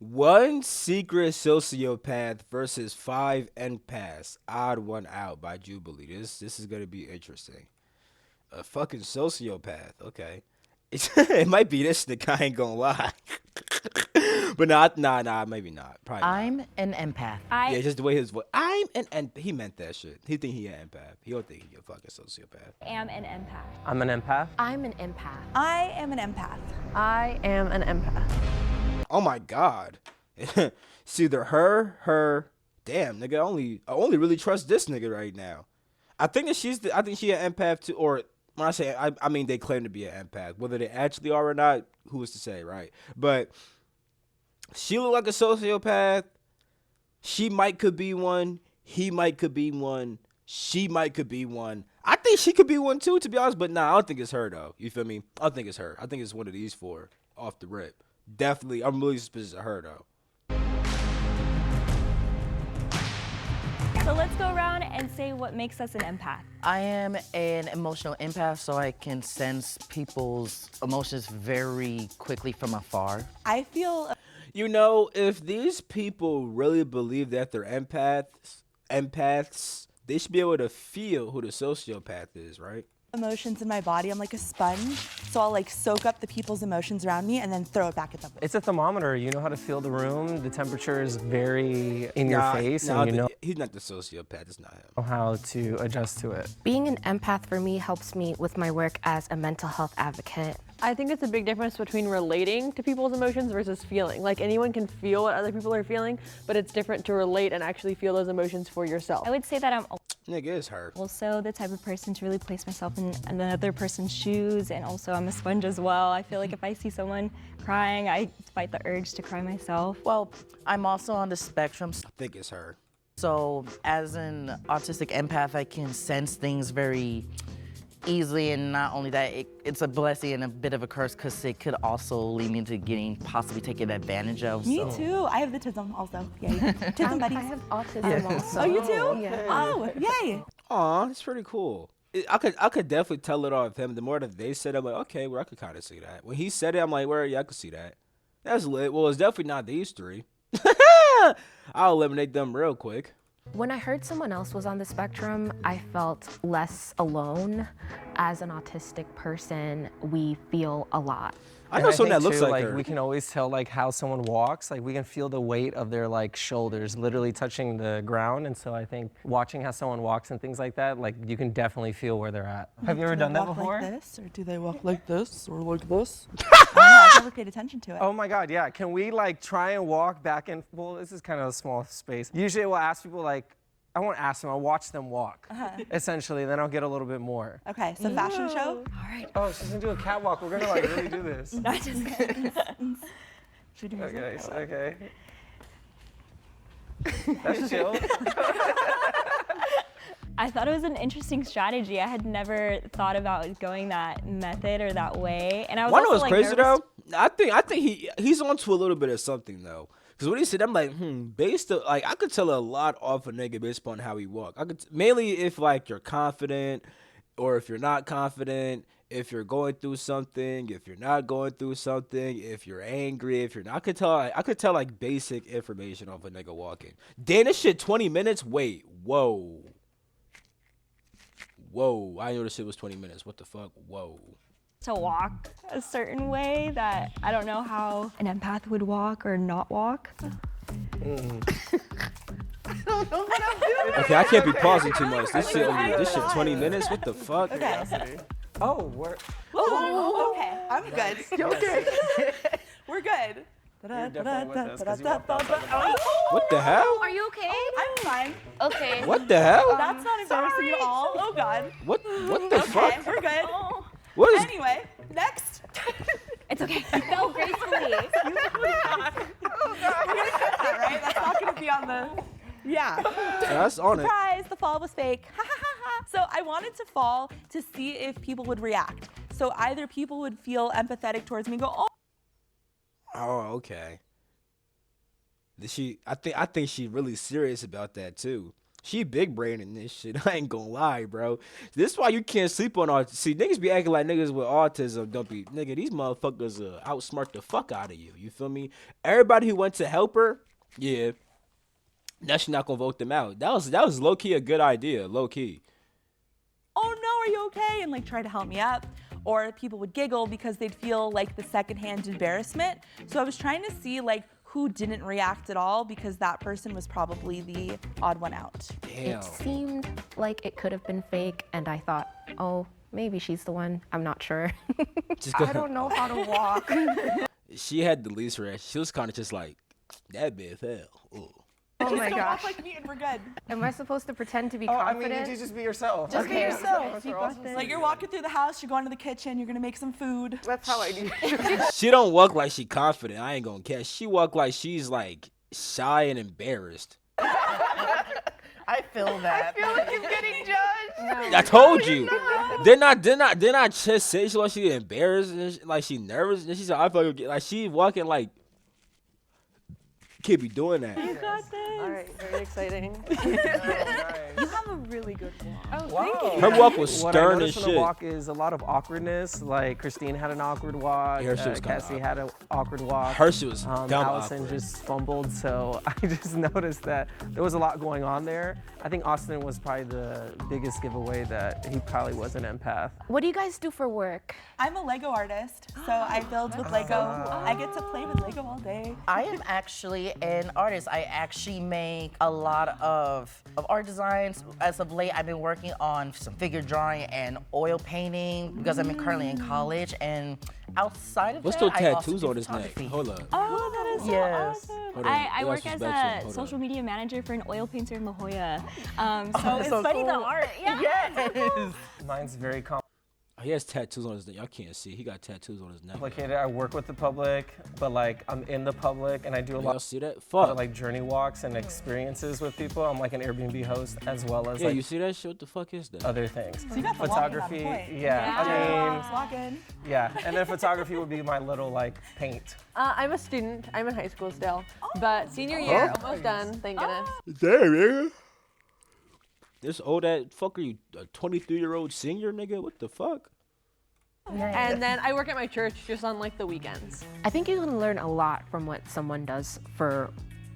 One secret sociopath versus 5 empaths. Odd one out by Jubilee. This is gonna be interesting. A fucking sociopath. Okay. It might be this nigga. I ain't gonna lie. But nah, maybe not. Probably not. I'm an empath. Yeah, just the way his voice. I'm an he meant that shit. He think he an empath. He don't think he a fucking sociopath. Am an empath. I'm an empath. I'm an empath. I am an empath. I am an empath. Oh my god. It's either her. Damn, nigga. I only really trust this nigga right now. I think that I think she an empath too. Or when I say I mean they claim to be an empath. Whether they actually are or not, who is to say, right? But she look like a sociopath. She could be one. He could be one. She could be one. I think she could be one too, to be honest. But nah, I don't think it's her though. You feel me? I don't think it's her. I think it's one of these four off the rip. Definitely, I'm really suspicious of her though. So let's go around and say what makes us an empath. I am an emotional empath, so I can sense people's emotions very quickly from afar. I feel You know, if these people really believe that they're empaths, they should be able to feel who the sociopath is, right? emotions in my body. I'm like a sponge, so I'll like soak up the people's emotions around me and then throw it back at them. It's a thermometer. You know how to feel the room. The temperature is very in your face, and you know he's not the sociopath. It's not him. how to adjust to it. Being an empath for me helps me with my work as a mental health advocate. I think it's a big difference between relating to people's emotions versus feeling. Like anyone can feel what other people are feeling, but it's different to relate and actually feel those emotions for yourself. I would say that I'm Nigga, it's her. also the type of person to really place myself in another person's shoes, and also I'm a sponge as well. I feel like if I see someone crying, I fight the urge to cry myself. Well, I'm also on the spectrum, I think it's her. so as an autistic empath, I can sense things very easily, and not only that, it's a blessing and a bit of a curse because it could also lead me to getting possibly taken advantage of. Me so. too. I have the tism also. Yay. Tism buddies. I have autism also. Oh, you too? Yeah. Oh, yay. Aw, that's pretty cool. I could definitely tell it off him. The more that they said it, I'm like, okay, well, I could kind of see that. When he said it, I'm like, well, yeah, I could see that. That's lit. Well, it's definitely not these three. I'll eliminate them real quick. When I heard someone else was on the spectrum, I felt less alone. As an autistic person, we feel a lot. I know someone that looks too, like her. We can always tell like how someone walks. Like we can feel the weight of their like shoulders literally touching the ground. And so I think watching how someone walks and things like that, like you can definitely feel where they're at. Have you ever done that before? Like this, or do they walk like this, or like this? I don't know. I've never paid attention to it. Oh my God, yeah. Can we like try and walk back and, well, this is kind of a small space. Usually we'll ask people like, I won't ask them, I'll watch them walk, essentially, then I'll get a little bit more. Okay, so fashion show. All right. Oh, she's gonna do a catwalk. We're gonna like really do this. Not just kidding. Should we do Okay, music? okay. That's chill. I thought it was an interesting strategy. I had never thought about going that method or that way, and I was One also was like crazy nervous. though. I think he's onto a little bit of something though. Cause what he said, I'm like, based on, like I could tell a lot off a nigga based upon how he walk. I could mainly if like you're confident, or if you're not confident, if you're going through something, if you're not going through something, if you're angry, if you're not. I could tell like basic information off a nigga walking. Damn, this shit 20 minutes. Wait, whoa. I knew this shit was 20 minutes. What the fuck? Whoa. To walk a certain way that I don't know how an empath would walk or not walk. Okay, I can't be pausing too much. This shit 20 minutes. What the fuck? Okay. Oh, we're Oh, okay. I'm good. Okay. We're good. definitely with us 'cause you walked outside What the hell? Are you okay? I'm fine. Okay. What the hell? That's not embarrassing at all. Oh God. What the Okay, fuck? we're good. What is? Anyway, next. It's okay. You fell gracefully. We're gonna cut that, right? That's not gonna be on the. Yeah. That's on it. Surprise! The fall was fake. Ha ha ha ha. So I wanted to fall to see if people would react. So either people would feel empathetic towards me, and go, oh. Oh, okay. I think she really serious about that too. She big brain in this shit. I ain't gonna lie, bro. This why you can't sleep on autism. See, niggas be acting like niggas with autism don't be. Nigga, these motherfuckers outsmart the fuck out of you. You feel me? Everybody who went to help her, yeah, that's not gonna vote them out. That was low key a good idea, low key. Oh no, are you okay? And like try to help me up. Or people would giggle because they'd feel like the secondhand embarrassment. So I was trying to see like who didn't react at all because that person was probably the odd one out. Damn. It seemed like it could have been fake, and I thought, oh, maybe she's the one. I'm not sure. I don't know how to walk. She had the least reaction. She was kind of just like, that bitch fell. Ooh. Oh my Just gosh. walk like me and we're good. Am I supposed to pretend to be Oh, I confident? mean, you just be yourself. Just be Okay. yourself. You got this. Like you're walking through the house, you're going to the kitchen, you're gonna make some food. That's how I do. She don't walk like she confident. I ain't gonna catch. She walk like she's like shy and embarrassed. I feel that. I feel like I'm getting judged. I told you. They're not just say she like she embarrassed and like she nervous. And she said I feel like she walking like can't be doing that. You got this. All right, very exciting. You have a really good walk. Oh, thank you. Her walk was What I stern as noticed in the shit. walk is a lot of awkwardness. Like Christine had an awkward walk. Yeah, her shit was kinda Cassie had an awkward walk. Her shit was dumb Allison awkward. just fumbled. So I just noticed that there was a lot going on there. I think Austin was probably the biggest giveaway that he probably was an empath. What do you guys do for work? I'm a Lego artist, so I build with Lego. I get to play with Lego all day. I am actually an artist. I actually make a lot of art designs. As of late, I've been working on some figure drawing and oil painting because I'm currently in college. And outside of What's that, those I also tattoos do on his neck? photography. Hold up. Oh, that is so Yes. awesome. Hold on. I That's work as respectful. a Hold social on. media manager for an oil painter in La Jolla. So Oh, it's so funny the cool. art. Yeah. Yes. Mine's very He has tattoos on his neck. Y'all can't see. He got tattoos on his neck. complicated. I work with the public, but like I'm in the public and I do a Y'all lot see that? of Fuck. like journey walks and experiences with people. I'm like an Airbnb host as well as Yeah, like you see that shit? What the fuck is that? other things. So you got the Photography, walking on point. yeah. Walking. Yeah, and then photography would be my little like paint. I'm a student. I'm in high school still, but senior year, almost done. Thank goodness. Damn, nigga. This old ass fuck are you? A 23-year-old senior nigga? What the fuck? And then I work at my church just on like the weekends. I think you can learn a lot from what someone does for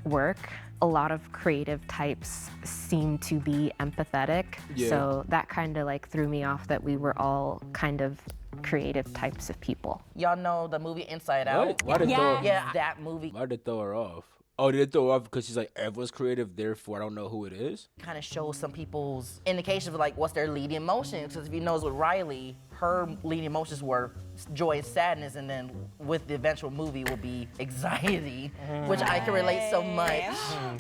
work. A lot of creative types seem to be empathetic. Yeah. So that kind of like threw me off that we were all kind of creative types of people. Y'all know the movie Inside Out? What? Why did they throw? Yeah, that movie Why did they throw her off? Oh, did they throw her off because she's like everyone's creative, therefore I don't know who it is? kind of shows some people's indications of like what's their leading emotions. Because if you notice with Riley, her leading emotions were joy and sadness, and then with the eventual movie will be anxiety, which I can relate so much.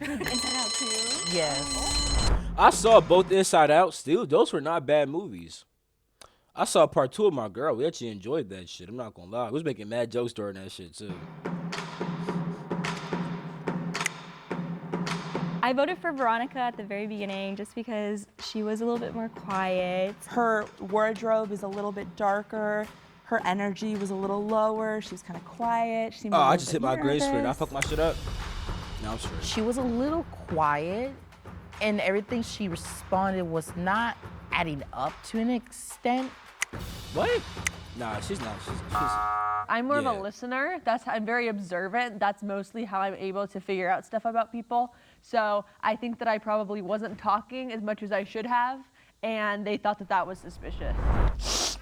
Inside Out too. Yes. I saw both Inside Out. Still, those were not bad movies. I saw part 2 of my girl. We actually enjoyed that shit. I'm not gonna lie. We was making mad jokes during that shit too. I voted for Veronica at the very beginning just because she was a little bit more quiet. Her wardrobe is a little bit darker. Her energy was a little lower. She was kind of quiet. She seemed a Oh, little I just bit hit my green screen. I nervous. fucked my shit up. No, I'm straight. She was a little quiet, and everything she responded was not adding up to an extent. What? Nah, she's not. She's I'm more of Yeah. a listener. I'm very observant. That's mostly how I'm able to figure out stuff about people. So I think that I probably wasn't talking as much as I should have, and they thought that that was suspicious.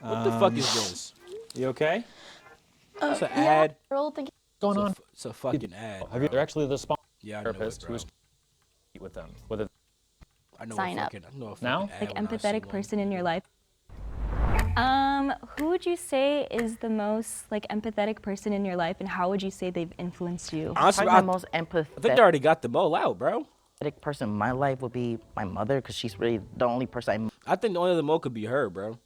what the fuck is this? You okay? It's an ad. What's going on? It's a fucking ad. Have you? They're actually the sponsor Yeah, I know it, therapist bro. who's with them. Whether I know Sign a up. fucking, I know a fucking Now? ad Like when I see empathetic one. person in your life. Who would you say is the most like empathetic person in your life, and how would you say they've influenced you? Honestly, Probably I my most think empathetic they already got the ball out, bro. person in my life would be my mother, because she's really the only person I think the only other mo could be her, bro.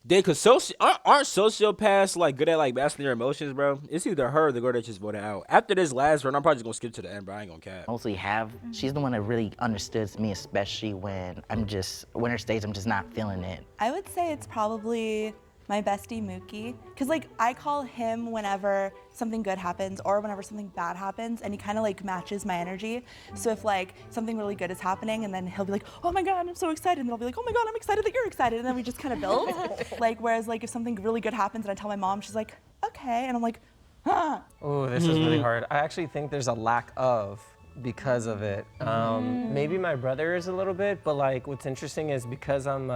Cause aren't sociopaths like good at like masking their emotions, bro? It's either her or the girl that just voted out. After this last run, I'm probably just gonna skip to the end, bro. I ain't gonna cap. mostly have. She's the one that really understood me, especially when her stage, I'm just not feeling it. I would say it's probably My bestie Mookie, because like I call him whenever something good happens or whenever something bad happens, and he kind of like matches my energy. So if like something really good is happening, and then he'll be like, oh my God, I'm so excited, and I'll be like, oh my God, I'm excited that you're excited, and then we just kind of build. Like whereas like if something really good happens and I tell my mom, she's like, okay, and I'm like, ah. Oh, this is really hard. I actually think there's a lack of because of it. Maybe my brother is a little bit, but like what's interesting is because I'm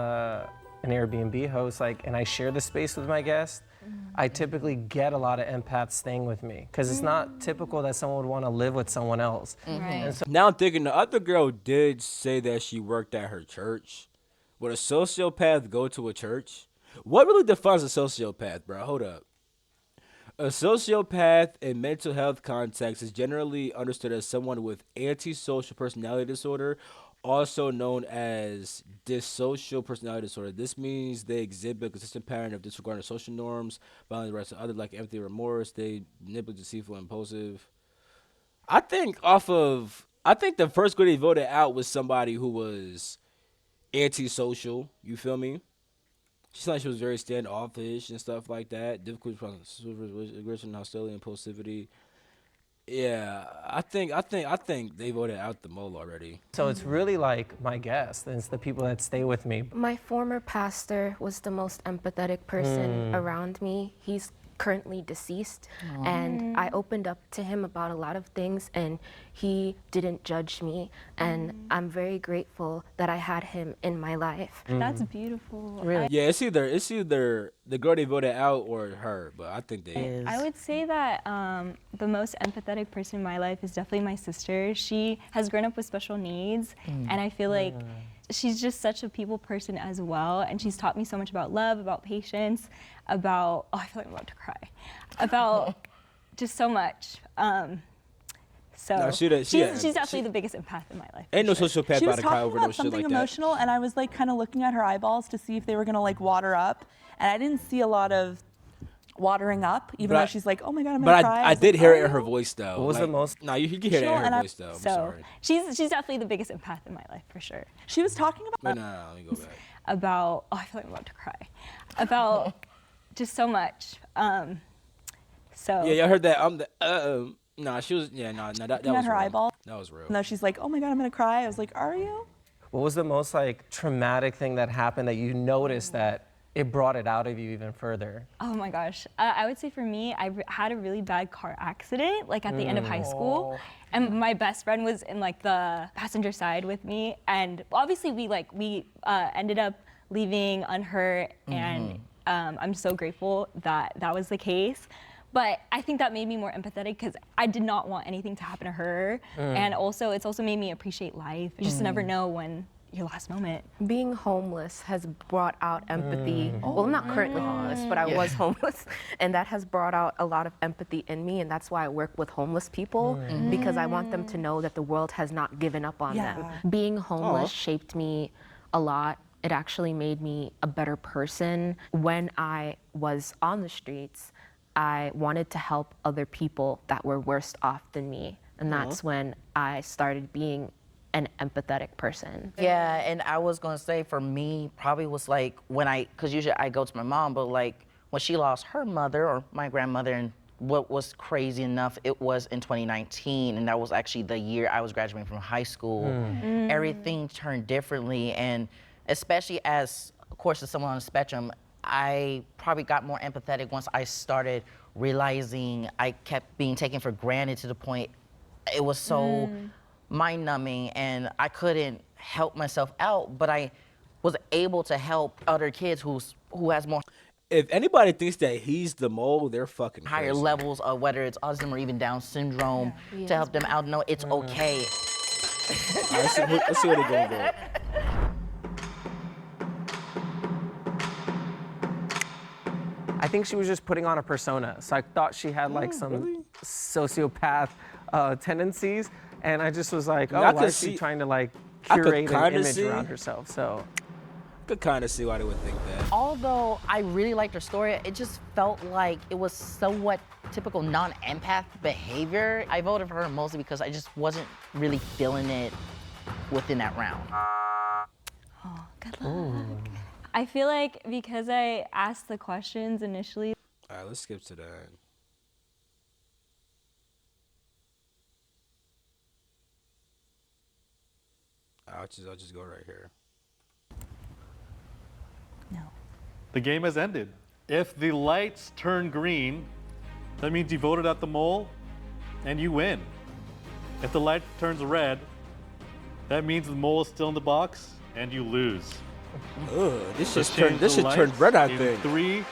an Airbnb host, like, and I share the space with my guests, I typically get a lot of empaths staying with me because it's not typical that someone would want to live with someone else. And so Now I'm thinking the other girl did say that she worked at her church. Would a sociopath go to a church? What really defines a sociopath, bro? Hold up. A sociopath in mental health context is generally understood as someone with antisocial personality disorder, also known as dissocial personality disorder. This means they exhibit a consistent pattern of disregarding social norms, violating the rights of others, like empathy, remorse. They manipulative, deceitful, impulsive. I think the first girl they voted out was somebody who was antisocial. You feel me? She sounded like she was very standoffish and stuff like that. Difficult aggression, hostility, impulsivity. Yeah, I think they voted out the mole already. So it's really like my guests, and it's the people that stay with me. My former pastor was the most empathetic person around me. He's currently deceased, and I opened up to him about a lot of things, and he didn't judge me, and I'm very grateful that I had him in my life. That's beautiful. Really? Yeah, it's either the girl they voted out or her, but I think they. I would say that the most empathetic person in my life is definitely my sister. She has grown up with special needs, and I feel like she's just such a people person as well, and she's taught me so much about love, about patience, about, oh, I feel like I'm about to cry, about just so much. No, She's definitely the biggest empath in my life. Ain't no for sure. sociopath She about was to cry talking over no about shit something like that. emotional, and I was like kind of looking at her eyeballs to see if they were gonna like water up, and I didn't see a lot of watering up, even But though I- she's like, oh my God, I'm But gonna cry. I was did like, hear "Are it in her you?" voice though. What was the most- No, you can hear that in And her I- voice though. I'm So sorry. she's definitely the biggest empath in my life for sure. She was talking Wait, about. no, let me go back. About, oh, I feel like I'm about to cry, about just so much. So Yeah, y'all heard that? Nah, she was. Yeah, no, that Looking was at her real. eyeball. That was real. No, she's like, oh my God, I'm gonna cry. I was like, are you? What was the most like traumatic thing that happened that you noticed that it brought it out of you even further? Oh my gosh. I would say for me, had a really bad car accident, like at the end of high school. And my best friend was in like the passenger side with me. And obviously we ended up leaving unhurt. And I'm so grateful that that was the case. But I think that made me more empathetic because I did not want anything to happen to her. And also, it's also made me appreciate life. You just never know when your last moment. Being homeless has brought out empathy. Well, I'm not currently homeless, but I was homeless. And that has brought out a lot of empathy in me. And that's why I work with homeless people, because I want them to know that the world has not given up on them. Being homeless shaped me a lot. It actually made me a better person. When I was on the streets, I wanted to help other people that were worse off than me. And that's when I started being an empathetic person. Yeah, and I was gonna say for me, probably was like cause usually I go to my mom, but like when she lost her mother or my grandmother, and what was crazy enough, it was in 2019, and that was actually the year I was graduating from high school. Everything turned differently, and especially as, of course, as someone on the spectrum, I probably got more empathetic once I started realizing I kept being taken for granted to the point it was so mind-numbing, and I couldn't help myself out, but I was able to help other kids who has more If anybody thinks that he's the mole, they're fucking higher crazy. levels of whether it's autism or even Down syndrome to help them out. No, it's okay. All right, let's see where they're going with. I think she was just putting on a persona. So I thought she had like some sociopath tendencies, and I just was like, I mean, I why could is she see- trying to like I could curate an kinda image see- around herself? So Could kind of see why they would think that. Although I really liked her story, it just felt like it was somewhat typical non-empath behavior. I voted for her mostly because I just wasn't really feeling it within that round. Oh, good luck. I feel like because I asked the questions initially. All right, let's skip to that. I'll just go right here. No. The game has ended. If the lights turn green, that means you voted out the mole and you win. If the light turns red, that means the mole is still in the box and you lose. Ugh, this So shit change the turned red, I lights think. in 3,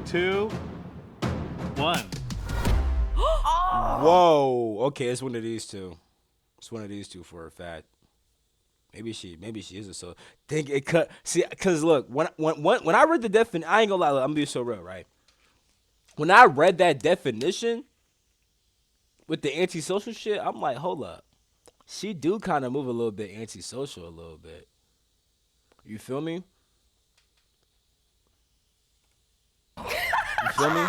2, 1. Whoa. Okay, it's one of these two. It's one of these two for a fact. Maybe she is a so. Think it cut. See, cause look, when I read the definition, I ain't gonna lie. Look, I'm gonna be so real, right? When I read that definition with the antisocial shit, I'm like, hold up. She do kind of move a little bit antisocial, a little bit. You feel me? You feel me?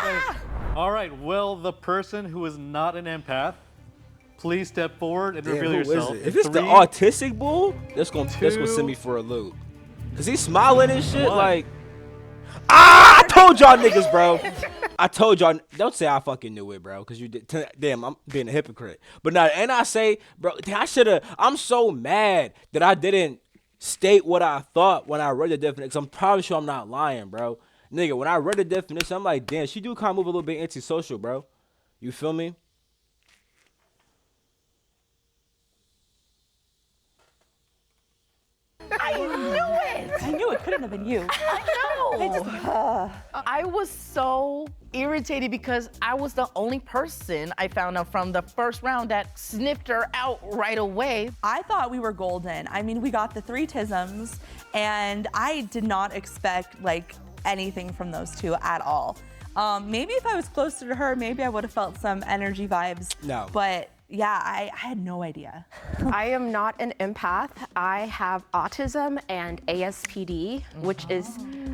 All right, will the person who is not an empath please step forward and Damn, reveal who is yourself? it? in If it's the 3, autistic bull, that's gonna two, send me for a loop. Cause he's smiling and shit 1. like. I told y'all niggas, bro. I told y'all. Don't say I fucking knew it, bro. Cause you did. Damn, I'm being a hypocrite. But now, and I say, bro, I shoulda. I'm so mad that I didn't state what I thought when I read the definition. Cause I'm probably sure I'm not lying, bro. Nigga, when I read the definition, I'm like, damn, she do kind of move a little bit antisocial, bro. You feel me? I knew it couldn't have been you. I was so irritated because I was the only person I found out from the first round that sniffed her out right away. I thought we were golden. I mean, we got the 3 tisms, and I did not expect like anything from those two at all. Maybe if I was closer to her, maybe I would have felt some energy vibes. No. But yeah, I had no idea. I am not an empath. I have autism and ASPD, which is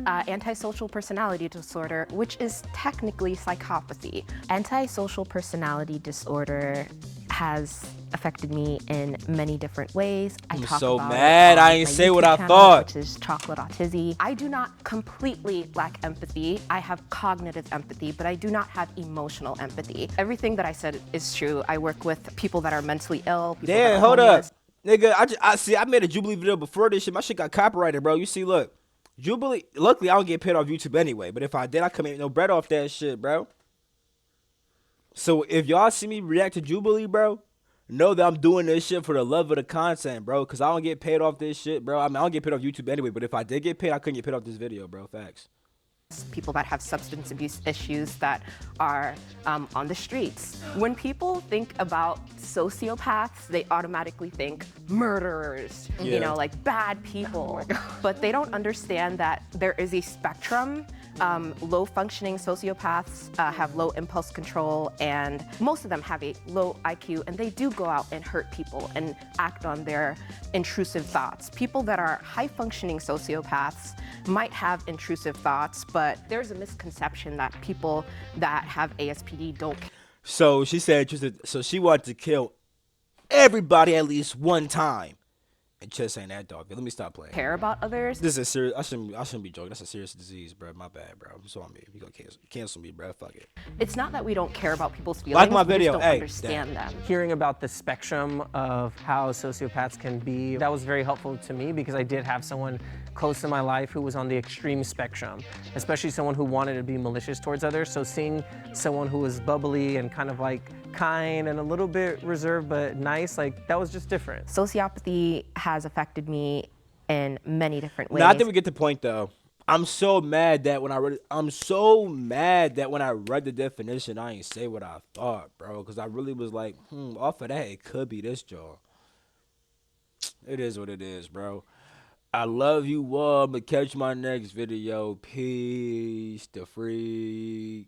antisocial personality disorder, which is technically psychopathy. Antisocial personality disorder has affected me in many different ways. I I'm talk so about it mad on I ain't my say what YouTube I channel, thought. Which is Chocolate Autism. I do not completely lack empathy. I have cognitive empathy, but I do not have emotional empathy. Everything that I said is true. I work with people that are mentally ill. People that Damn, are hold up. homeless. Nigga, I see, I made a Jubilee video before this shit. My shit got copyrighted, bro. You see, look. Jubilee, luckily I don't get paid off YouTube anyway, but if I did, I couldn't make no bread off that shit, bro. So if y'all see me react to Jubilee, bro, know that I'm doing this shit for the love of the content, bro, because I don't get paid off this shit, bro. I mean, I don't get paid off YouTube anyway, but if I did get paid, I couldn't get paid off this video, bro. Facts. People that have substance abuse issues that are on the streets. When people think about sociopaths, they automatically think murderers, Yeah. you know, like bad people. But they don't understand that there is a spectrum. Low functioning sociopaths have low impulse control, and most of them have a low IQ, and they do go out and hurt people and act on their intrusive thoughts. People that are high functioning sociopaths might have intrusive thoughts, but there's a misconception that people that have ASPD don't So she said, so she wanted to kill everybody at least one time. And Chess ain't that dog. Let me stop playing. care about others. This is a serious. I shouldn't be joking. That's a serious disease, bro. My bad, bro. I'm sorry, me. You gonna cancel me, bro? Fuck it. It's not that we don't care about people's feelings. Like my we just video. don't Hey, understand them. Hearing about the spectrum of how sociopaths can be, that was very helpful to me because I did have someone close to my life who was on the extreme spectrum, especially someone who wanted to be malicious towards others. So seeing someone who was bubbly and kind of like kind and a little bit reserved but nice, like that was just different. Sociopathy has affected me in many different ways. Now I think we get the point though. I'm so mad that when I read the definition, I ain't say what I thought, bro. Because I really was like, off of that, it could be this jaw. It is what it is, bro. I love you all, but catch my next video. Peace, the freak.